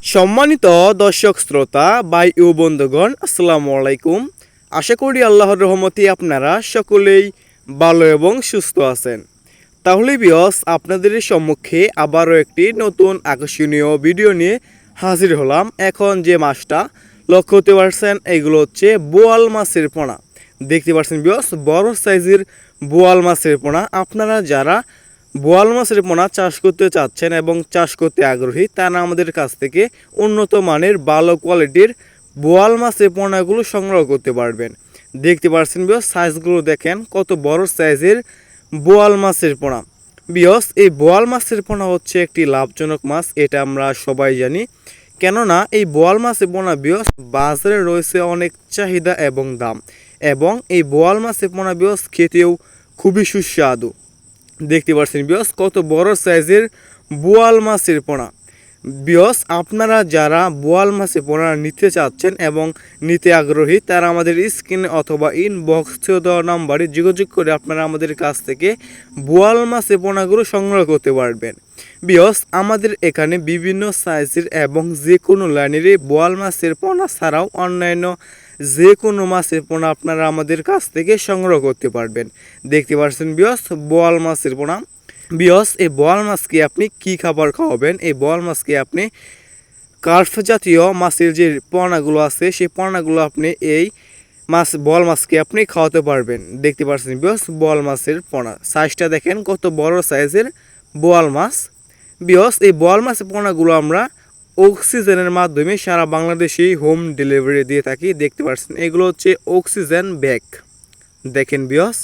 সম্মানিত দর্শক শ্রোতা ভাই ও বন্ধুগণ, আসসালামু আলাইকুম। আশা করি আল্লাহর রহমতে আপনারা সকলেই ভালো এবং সুস্থ আছেন। তাহলে বিয়স, আপনাদের সম্মুখে আবারও একটি নতুন আকর্ষণীয় ভিডিও নিয়ে হাজির হলাম। এখন যে মাছটা লক্ষ্য করতে পারছেন, এগুলো হচ্ছে বোয়াল মাছের পোনা। দেখতে পাচ্ছেন বিয়স, বড় সাইজের বোয়াল মাছের পোনা। আপনারা যারা বোয়াল মাছের পোনা চাষ করতে চাচ্ছেন এবং চাষ করতে আগ্রহী, তারা আমাদের কাছ থেকে উন্নত মানের ভালো কোয়ালিটির বোয়াল মাছের পোনাগুলো সংগ্রহ করতে পারবেন। দেখতে পাচ্ছেন বিয়স, সাইজগুলো দেখেন কত বড় সাইজের বোয়াল মাছের পোনা। বিয়স, এই বোয়াল মাছের পোনা হচ্ছে একটি লাভজনক মাছ, এটা আমরা সবাই জানি। কেননা এই বোয়াল মাছের পোনা বিয়স বাজারে রয়েছে অনেক চাহিদা এবং দাম, এবং এই বোয়াল মাছের পোনা বিয়স খেতেও খুবই সুস্বাদু। দেখতে পাচ্ছেন বিয়স, কত বড় সাইজের বোয়াল মাছের পোনা। বিয়স, আপনারা যারা বোয়াল মাছের পোনা নিতে চাচ্ছেন এবং নিতে আগ্রহী, তারা আমাদের স্ক্রিনে অথবা ইনবক্সে দেওয়া নাম্বারে যোগাযোগ করে আপনারা আমাদের কাছ থেকে বোয়াল মাছের পোনাগুলো সংগ্রহ করতে পারবেন। বিয়স, আমাদের এখানে বিভিন্ন সাইজের এবং যে কোনো লাইনেরই বোয়াল মাছের পোনা ছাড়াও অন্যান্য যে কোনো মাছের পোনা আপনারা আমাদের কাছ থেকে সংগ্রহ করতে পারবেন। দেখতে পাচ্ছেন বিয়স, বোয়াল মাছের পোনা। বিয়স, এই বোয়াল মাছকে আপনি কি খাবার খাওয়াবেন? এই বোয়াল মাছকে আপনি কার্প জাতীয় মাছের যে পোনাগুলো আছে, সেই পোনাগুলো আপনি এই বোয়াল মাছকে আপনি খাওয়াতে পারবেন। দেখতে পাচ্ছেন বিয়স, বোয়াল মাছের পোনা সাইজটা দেখেন কত বড় সাইজের বোয়াল মাছ। বিয়স, এই বোয়াল মাছের পোনাগুলো আমরা অক্সিজেনের মাধ্যমে সারা বাংলাদেশেই হোম ডেলিভারি দিয়ে থাকি। দেখতে পাচ্ছেন এগুলো হচ্ছে অক্সিজেন ব্যাগ। দেখেন বিয়স,